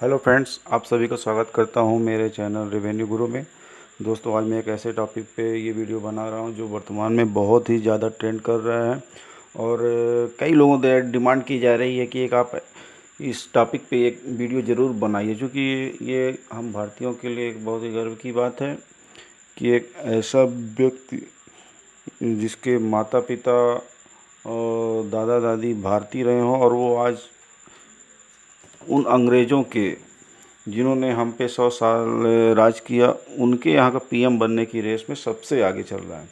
Hello friends, आप सभी का स्वागत करता हूं मेरे चैनल रेवेन्यू गुरु में। दोस्तों, आज मैं एक ऐसे टॉपिक पे ये वीडियो बना रहा हूं जो वर्तमान में बहुत ही ज़्यादा ट्रेंड कर रहा है और कई लोगों से डिमांड की जा रही है कि एक आप इस टॉपिक पे एक वीडियो ज़रूर बनाइए, क्योंकि ये हम भारतीयों के लिए एक बहुत ही गर्व की बात है कि एक ऐसा व्यक्ति जिसके माता पिता और दादा दादी भारतीय रहे हों और वो आज उन अंग्रेज़ों के जिन्होंने हम पे 100 साल राज किया, उनके यहाँ का पीएम बनने की रेस में सबसे आगे चल रहा है।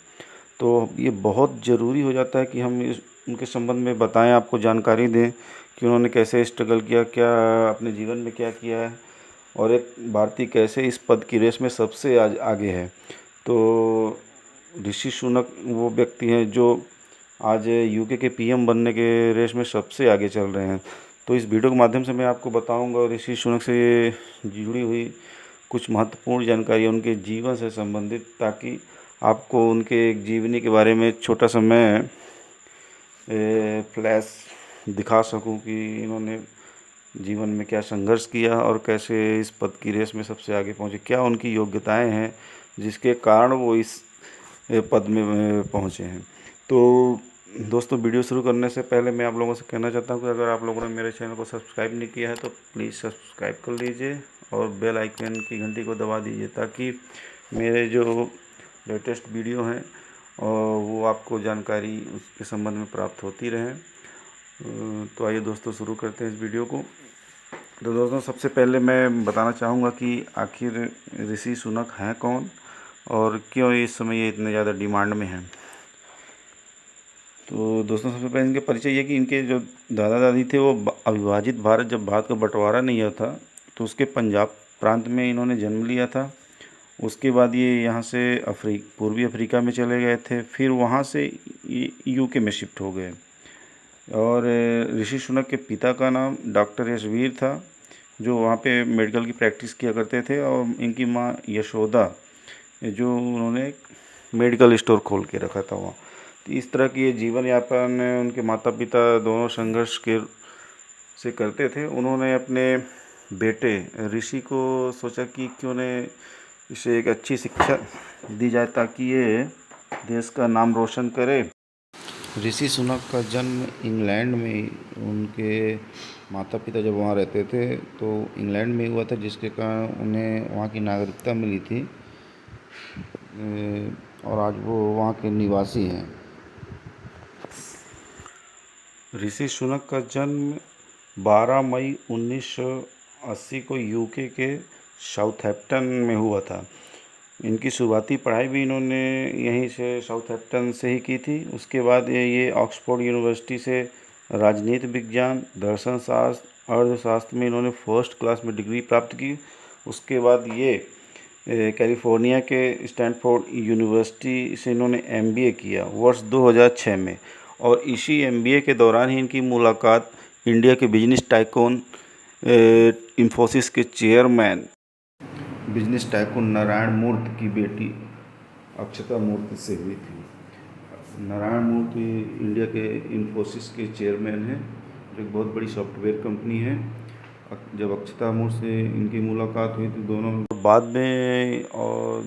तो ये बहुत ज़रूरी हो जाता है कि हम इस उनके संबंध में बताएं, आपको जानकारी दें कि उन्होंने कैसे स्ट्रगल किया, क्या अपने जीवन में क्या किया है और एक भारतीय कैसे इस पद की रेस में सबसे आज आगे है। तो ऋषि सुनक वो व्यक्ति हैं जो आज यूके के पीएम बनने के रेस में सबसे आगे चल रहे हैं। तो इस वीडियो के माध्यम से मैं आपको बताऊंगा ऋषि सुनक से जुड़ी हुई कुछ महत्वपूर्ण जानकारी उनके जीवन से संबंधित, ताकि आपको उनके एक जीवनी के बारे में छोटा सा मैं फ्लैश दिखा सकूं कि इन्होंने जीवन में क्या संघर्ष किया और कैसे इस पद की रेस में सबसे आगे पहुंचे, क्या उनकी योग्यताएं हैं जिसके कारण वो इस पद में पहुंचे हैं। तो दोस्तों, वीडियो शुरू करने से पहले मैं आप लोगों से कहना चाहता हूं कि अगर आप लोगों ने मेरे चैनल को सब्सक्राइब नहीं किया है तो प्लीज़ सब्सक्राइब कर लीजिए और बेल आइकन की घंटी को दबा दीजिए, ताकि मेरे जो लेटेस्ट वीडियो हैं और वो आपको जानकारी उसके संबंध में प्राप्त होती रहे। तो आइए दोस्तों, शुरू करते हैं इस वीडियो को। तो दोस्तों, सबसे पहले मैं बताना चाहूँगा कि आखिर ऋषि सुनक हैं कौन और क्यों इस समय ये इतने ज़्यादा डिमांड में हैं। तो दोस्तों, सबसे पहले इनके परिचय ये कि इनके जो दादा दादी थे वो अविभाजित भारत, जब भारत का बंटवारा नहीं हुआ था तो उसके पंजाब प्रांत में इन्होंने जन्म लिया था। उसके बाद ये यहाँ से पूर्वी अफ्रीका में चले गए थे, फिर वहाँ से यूके में शिफ्ट हो गए। और ऋषि सुनक के पिता का नाम डॉक्टर यशवीर था, जो वहाँ पे मेडिकल की प्रैक्टिस किया करते थे, और इनकी माँ यशोदा, जो उन्होंने मेडिकल स्टोर खोल के रखा था वहाँ। तो इस तरह की ये जीवन यापन उनके माता पिता दोनों संघर्ष के से करते थे। उन्होंने अपने बेटे ऋषि को सोचा कि क्यों न इसे एक अच्छी शिक्षा दी जाए ताकि ये देश का नाम रोशन करे। ऋषि सुनक का जन्म इंग्लैंड में, उनके माता पिता जब वहाँ रहते थे तो इंग्लैंड में हुआ था, जिसके कारण उन्हें वहाँ की नागरिकता मिली थी और आज वो वहाँ के निवासी हैं। ऋषि सुनक का जन्म 12 मई 1980 को यूके के साउथहैम्पटन में हुआ था। इनकी शुरुआती पढ़ाई भी इन्होंने यहीं से साउथहैम्पटन से ही की थी। उसके बाद ये ऑक्सफोर्ड यूनिवर्सिटी से राजनीति विज्ञान, दर्शन शास्त्र, अर्थशास्त्र में इन्होंने फर्स्ट क्लास में डिग्री प्राप्त की। उसके बाद ये कैलिफोर्निया के स्टैनफोर्ड यूनिवर्सिटी से इन्होंने एमबीए किया वर्ष 2006 में, और इसी एमबीए के दौरान ही इनकी मुलाकात इंडिया के बिजनेस टाइकून इन्फोसिस के चेयरमैन बिजनेस टाइकून नारायण मूर्ति की बेटी अक्षता मूर्ति से हुई थी। नारायण मूर्ति इंडिया के इन्फोसिस के चेयरमैन हैं, जो एक बहुत बड़ी सॉफ्टवेयर कंपनी है। जब अक्षता मूर्ति से इनकी मुलाकात हुई तो दोनों बाद में और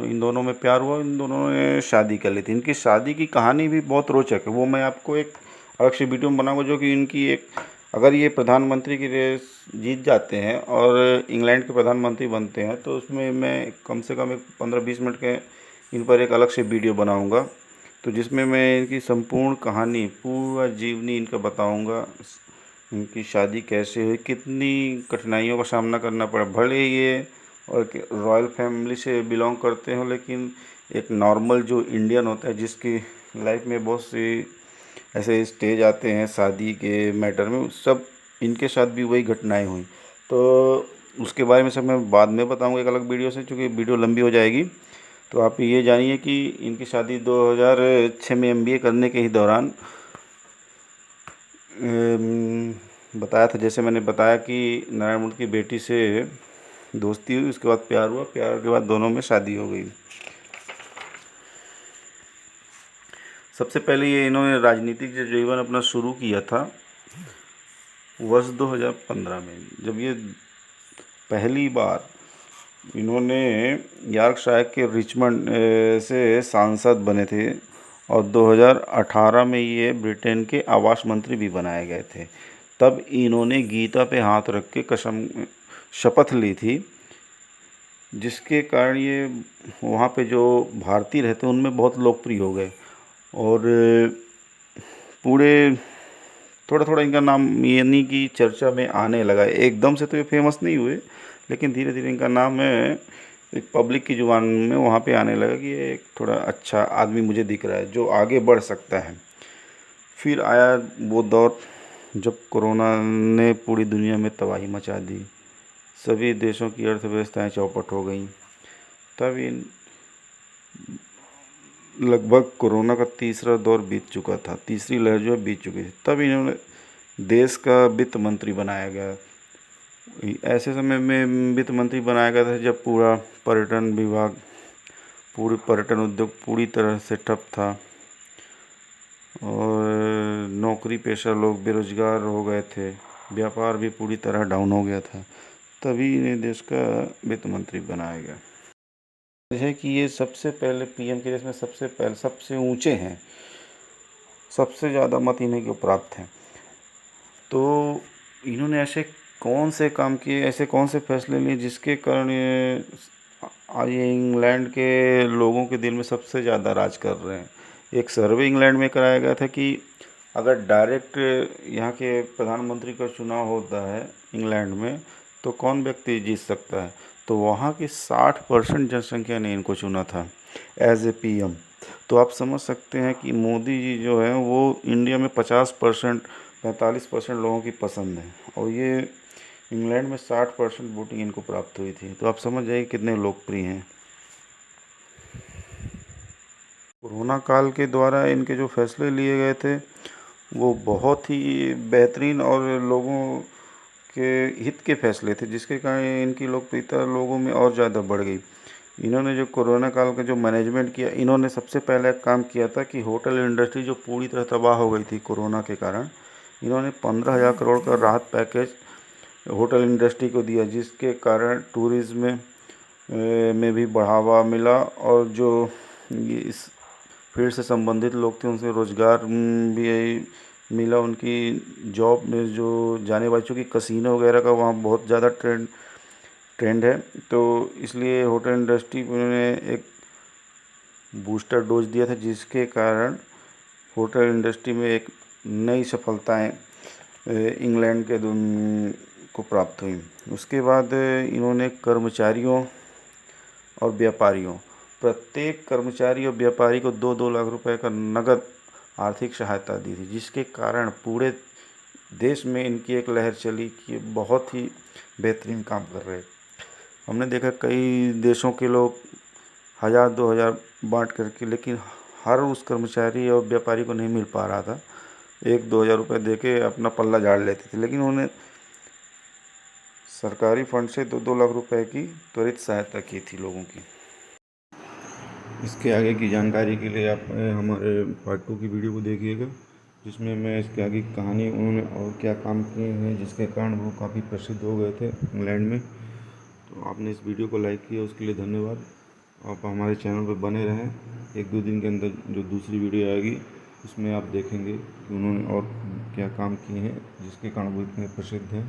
इन दोनों में प्यार हुआ, इन दोनों ने शादी कर ली थी। इनकी शादी की कहानी भी बहुत रोचक है, वो मैं आपको एक अलग से वीडियो में बनाऊंगा। जो कि इनकी एक, अगर ये प्रधानमंत्री की रेस जीत जाते हैं और इंग्लैंड के प्रधानमंत्री बनते हैं तो उसमें मैं कम से कम एक 15-20 मिनट के इन पर एक अलग से वीडियो बनाऊंगा, तो जिसमें मैं इनकी संपूर्ण कहानी, पूरा जीवनी इनका बताऊंगा। इनकी शादी कैसे हुई, कितनी कठिनाइयों का सामना करना पड़ा, भले ही ये और रॉयल फैमिली से बिलोंग करते हो, लेकिन एक नॉर्मल जो इंडियन होता है जिसकी लाइफ में बहुत सी ऐसे स्टेज आते हैं शादी के मैटर में, सब इनके साथ भी वही घटनाएं हुई। तो उसके बारे में सब मैं बाद में बताऊंगा एक अलग वीडियो से, क्योंकि वीडियो लंबी हो जाएगी। तो आप ये जानिए कि इनकी शादी 2006 में एमबीए करने के ही दौरान बताया था, जैसे मैंने बताया कि नारायण मूर्ति की बेटी से दोस्ती हुई, उसके बाद प्यार हुआ, प्यार के बाद दोनों में शादी हो गई। सबसे पहले ये इन्होंने राजनीतिक जीवन अपना शुरू किया था वर्ष 2015 में। जब ये पहली बार इन्होंने यॉर्कशायर के रिचमंड से सांसद बने थे और 2018 में ये ब्रिटेन के आवास मंत्री भी बनाए गए थे। तब इन्होंने गीता पे हाथ रख के शपथ ली थी, जिसके कारण ये वहाँ पे जो भारतीय रहते हैं उनमें बहुत लोकप्रिय हो गए और पूरे थोड़ा थोड़ा इनका नाम यानी कि चर्चा में आने लगा। एकदम से तो ये फेमस नहीं हुए, लेकिन धीरे धीरे इनका नाम एक पब्लिक की जुबान में वहाँ पे आने लगा कि ये एक थोड़ा अच्छा आदमी मुझे दिख रहा है जो आगे बढ़ सकता है। फिर आया वो दौर जब कोरोना ने पूरी दुनिया में तबाही मचा दी, सभी देशों की अर्थव्यवस्थाएं चौपट हो गई। तब इन लगभग कोरोना का तीसरा दौर बीत चुका था, तीसरी लहर जो है बीत चुकी थी। तब इन्होंने देश का वित्त मंत्री बनाया गया। ऐसे समय में वित्त मंत्री बनाया गया था जब पूरा पर्यटन विभाग, पूरी पर्यटन उद्योग पूरी तरह से ठप था और नौकरी पेशा लोग बेरोजगार हो गए थे, व्यापार भी पूरी तरह डाउन हो गया था। तभी इन्हें देश का वित्त मंत्री बनाया गया है कि ये सबसे पहले पीएम के रेस में सबसे ऊंचे हैं, सबसे ज़्यादा मत इन्हीं को प्राप्त हैं। तो इन्होंने ऐसे कौन से काम किए, ऐसे कौन से फैसले लिए जिसके कारण आज ये इंग्लैंड के लोगों के दिल में सबसे ज़्यादा राज कर रहे हैं। एक सर्वे इंग्लैंड में कराया गया था कि अगर डायरेक्ट यहाँ के प्रधानमंत्री का चुनाव होता है इंग्लैंड में तो कौन व्यक्ति जीत सकता है, तो वहाँ की 60% जनसंख्या ने इनको चुना था एज ए पीएम। तो आप समझ सकते हैं कि मोदी जी जो है वो इंडिया में 45% लोगों की पसंद है और ये इंग्लैंड में 60% वोटिंग इनको प्राप्त हुई थी। तो आप समझ जाइए कितने लोकप्रिय हैं। कोरोना काल के द्वारा इनके जो फैसले लिए गए थे वो बहुत ही बेहतरीन और लोगों के हित के फैसले थे, जिसके कारण इनकी लोकप्रियता लोगों में और ज़्यादा बढ़ गई। इन्होंने जो कोरोना काल का जो मैनेजमेंट किया, इन्होंने सबसे पहले काम किया था कि होटल इंडस्ट्री जो पूरी तरह तबाह हो गई थी कोरोना के कारण, इन्होंने 15,000 करोड़ का राहत पैकेज होटल इंडस्ट्री को दिया, जिसके कारण टूरिज्म में भी बढ़ावा मिला और जो ये इस फील्ड से संबंधित लोग थे उनसे रोज़गार भी मिला। उनकी जॉब में जो जाने बच्चों की कसिनो वगैरह का वहाँ बहुत ज़्यादा ट्रेंड है, तो इसलिए होटल इंडस्ट्री में उन्होंने एक बूस्टर डोज दिया था, जिसके कारण होटल इंडस्ट्री में एक नई सफलताएं इंग्लैंड के को प्राप्त हुई। उसके बाद इन्होंने कर्मचारियों और व्यापारियों, प्रत्येक कर्मचारी और व्यापारी को 2-2 लाख रुपए का नगद आर्थिक सहायता दी थी, जिसके कारण पूरे देश में इनकी एक लहर चली कि बहुत ही बेहतरीन काम कर रहे हैं। हमने देखा कई देशों के लोग 1,000-2,000 बांट करके, लेकिन हर उस कर्मचारी और व्यापारी को नहीं मिल पा रहा था। 1-2 हज़ार रुपये दे के अपना पल्ला झाड़ लेते थे, लेकिन उन्होंने सरकारी फंड से 2-2 लाख रुपए की त्वरित सहायता की थी लोगों की। इसके आगे की जानकारी के लिए आप हमारे पार्ट 2 की वीडियो को देखिएगा, जिसमें मैं इसके आगे की कहानी उन्होंने और क्या काम किए हैं जिसके कारण वो काफ़ी प्रसिद्ध हो गए थे इंग्लैंड में। तो आपने इस वीडियो को लाइक किया उसके लिए धन्यवाद। आप हमारे चैनल पर बने रहें। 1-2 दिन के अंदर जो दूसरी वीडियो आएगी उसमें आप देखेंगे कि उन्होंने और क्या काम किए हैं जिसके कारण वो इतने प्रसिद्ध हैं।